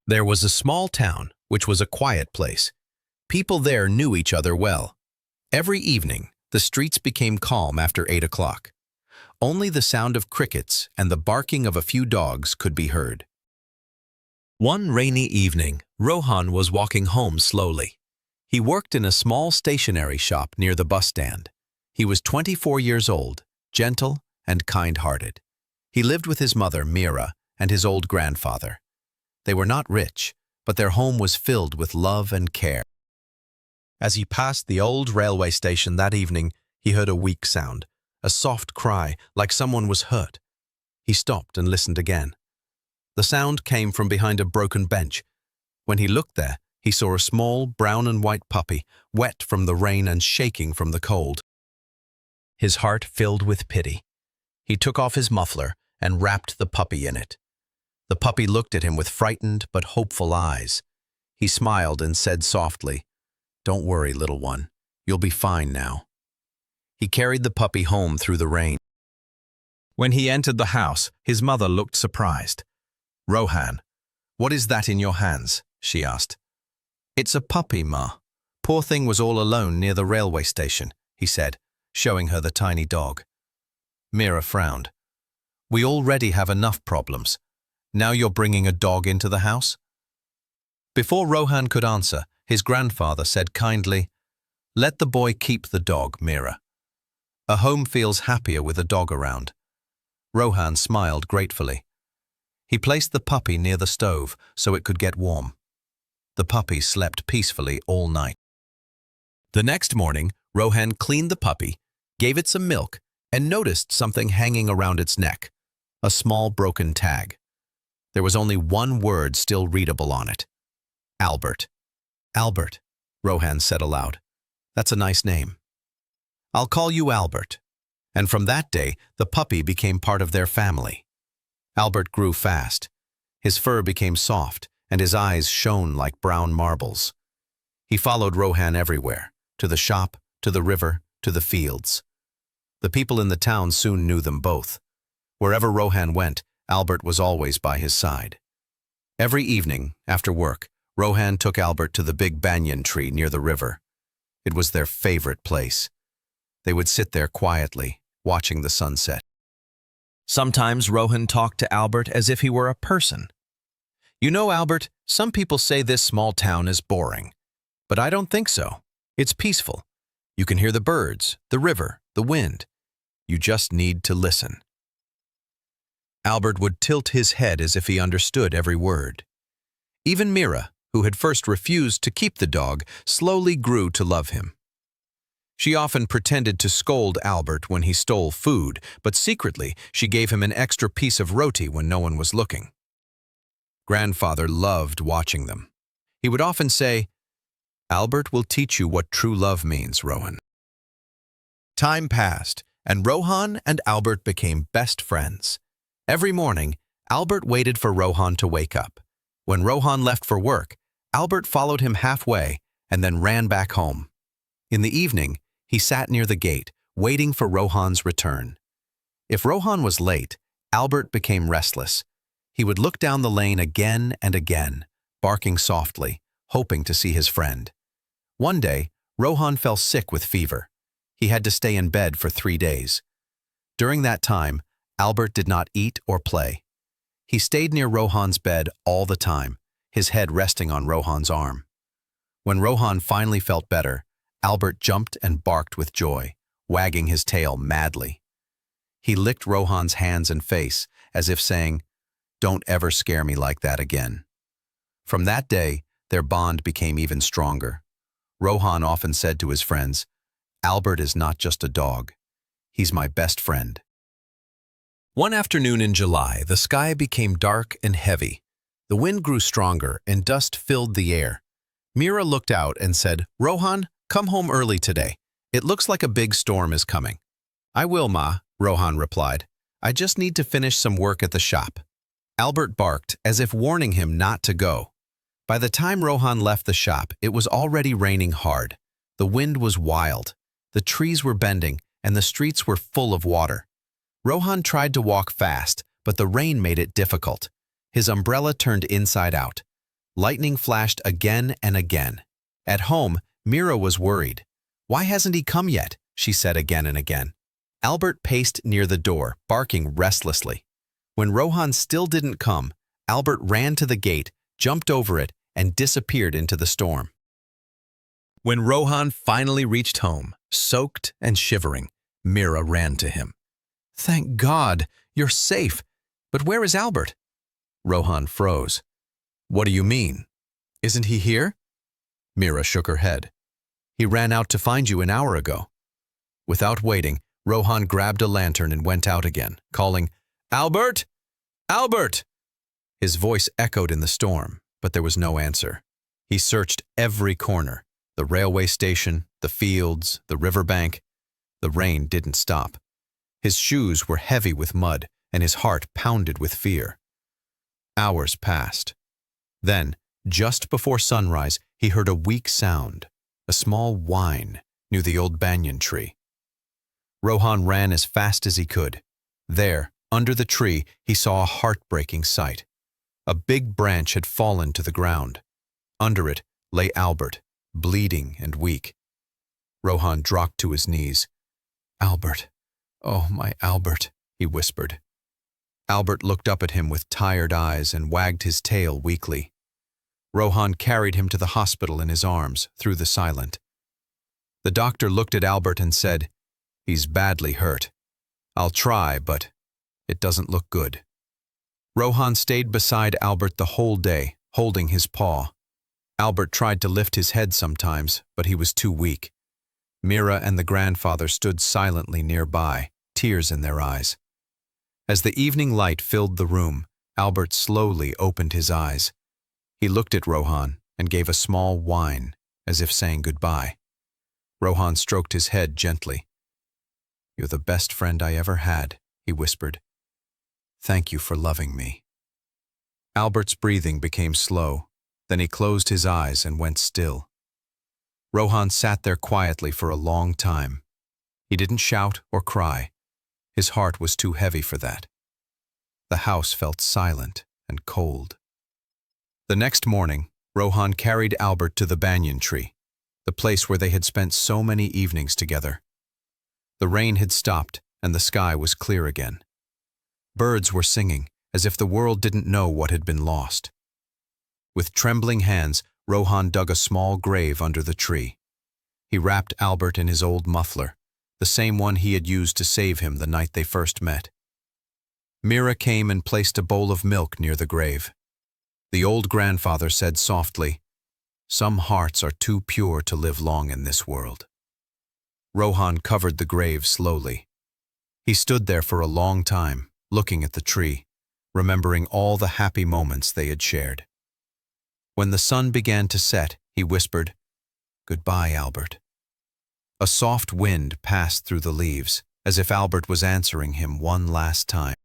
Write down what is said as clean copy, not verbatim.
There was a small town, which was a quiet place. People there knew each other well. Every evening, the streets became calm after 8 o'clock. Only the sound of crickets and the barking of a few dogs could be heard. One rainy evening, Rohan was walking home slowly. He worked in a small stationery shop near the bus stand. He was 24 years old, gentle and kind-hearted. He lived with his mother, Mira, and his old grandfather. They were not rich, but their home was filled with love and care. As he passed the old railway station that evening, he heard a weak sound, a soft cry like someone was hurt. He stopped and listened again. The sound came from behind a broken bench. When he looked there, he saw a small brown and white puppy, wet from the rain and shaking from the cold. His heart filled with pity. He took off his muffler and wrapped the puppy in it. The puppy looked at him with frightened but hopeful eyes. He smiled and said softly, "Don't worry, little one. You'll be fine now." He carried the puppy home through the rain. When he entered the house, his mother looked surprised. "Rohan, what is that in your hands?" she asked. "It's a puppy, Ma. Poor thing was all alone near the railway station," he said, showing her the tiny dog. Mira frowned. "We already have enough problems. Now you're bringing a dog into the house?" Before Rohan could answer, his grandfather said kindly, "Let the boy keep the dog, Mira. A home feels happier with a dog around." Rohan smiled gratefully. He placed the puppy near the stove so it could get warm. The puppy slept peacefully all night. The next morning, Rohan cleaned the puppy, gave it some milk, and noticed something hanging around its neck, a small broken tag. There was only one word still readable on it. Albert. "Albert," Rohan said aloud. "That's a nice name. I'll call you Albert." And from that day, the puppy became part of their family. Albert grew fast. His fur became soft, and his eyes shone like brown marbles. He followed Rohan everywhere, to the shop, to the river, to the fields. The people in the town soon knew them both. Wherever Rohan went, Albert was always by his side. Every evening, after work, Rohan took Albert to the big banyan tree near the river. It was their favorite place. They would sit there quietly, watching the sunset. Sometimes Rohan talked to Albert as if he were a person. "You know, Albert, some people say this small town is boring. But I don't think so. It's peaceful. You can hear the birds, the river, the wind. You just need to listen." Albert would tilt his head as if he understood every word. Even Mira, who had first refused to keep the dog, slowly grew to love him. She often pretended to scold Albert when he stole food, but secretly she gave him an extra piece of roti when no one was looking. Grandfather loved watching them. He would often say, "Albert will teach you what true love means, Rohan." Time passed, and Rohan and Albert became best friends. Every morning, Albert waited for Rohan to wake up. When Rohan left for work, Albert followed him halfway and then ran back home. In the evening, he sat near the gate, waiting for Rohan's return. If Rohan was late, Albert became restless. He would look down the lane again and again, barking softly, hoping to see his friend. One day, Rohan fell sick with fever. He had to stay in bed for 3 days. During that time, Albert did not eat or play. He stayed near Rohan's bed all the time, his head resting on Rohan's arm. When Rohan finally felt better, Albert jumped and barked with joy, wagging his tail madly. He licked Rohan's hands and face, as if saying, "Don't ever scare me like that again." From that day, their bond became even stronger. Rohan often said to his friends, "Albert is not just a dog. He's my best friend." One afternoon in July, the sky became dark and heavy. The wind grew stronger and dust filled the air. Mira looked out and said, "Rohan, come home early today. It looks like a big storm is coming." "I will, Ma," Rohan replied. "I just need to finish some work at the shop." Albert barked, as if warning him not to go. By the time Rohan left the shop, it was already raining hard. The wind was wild. The trees were bending, and the streets were full of water. Rohan tried to walk fast, but the rain made it difficult. His umbrella turned inside out. Lightning flashed again and again. At home, Mira was worried. "Why hasn't he come yet?" she said again and again. Albert paced near the door, barking restlessly. When Rohan still didn't come, Albert ran to the gate, jumped over it, and disappeared into the storm. When Rohan finally reached home, soaked and shivering, Mira ran to him. "Thank God, you're safe. But where is Albert?" Rohan froze. "What do you mean? Isn't he here?" Mira shook her head. "He ran out to find you an hour ago." Without waiting, Rohan grabbed a lantern and went out again, calling, "Albert! Albert!" His voice echoed in the storm, but there was no answer. He searched every corner, the railway station, the fields, the riverbank. The rain didn't stop. His shoes were heavy with mud, and his heart pounded with fear. Hours passed. Then, just before sunrise, he heard a weak sound, a small whine, near the old banyan tree. Rohan ran as fast as he could. There, under the tree, he saw a heartbreaking sight. A big branch had fallen to the ground. Under it lay Albert, bleeding and weak. Rohan dropped to his knees. "Albert, oh my Albert," he whispered. Albert looked up at him with tired eyes and wagged his tail weakly. Rohan carried him to the hospital in his arms, through the silent. The doctor looked at Albert and said, "He's badly hurt. I'll try, but it doesn't look good." Rohan stayed beside Albert the whole day, holding his paw. Albert tried to lift his head sometimes, but he was too weak. Mira and the grandfather stood silently nearby, tears in their eyes. As the evening light filled the room, Albert slowly opened his eyes. He looked at Rohan and gave a small whine, as if saying goodbye. Rohan stroked his head gently. "You're the best friend I ever had," he whispered. "Thank you for loving me." Albert's breathing became slow. Then he closed his eyes and went still. Rohan sat there quietly for a long time. He didn't shout or cry. His heart was too heavy for that. The house felt silent and cold. The next morning, Rohan carried Albert to the banyan tree, the place where they had spent so many evenings together. The rain had stopped and the sky was clear again. Birds were singing, as if the world didn't know what had been lost. With trembling hands, Rohan dug a small grave under the tree. He wrapped Albert in his old muffler, the same one he had used to save him the night they first met. Mira came and placed a bowl of milk near the grave. The old grandfather said softly, "Some hearts are too pure to live long in this world." Rohan covered the grave slowly. He stood there for a long time, looking at the tree, remembering all the happy moments they had shared. When the sun began to set, he whispered, "Goodbye, Albert." A soft wind passed through the leaves, as if Albert was answering him one last time.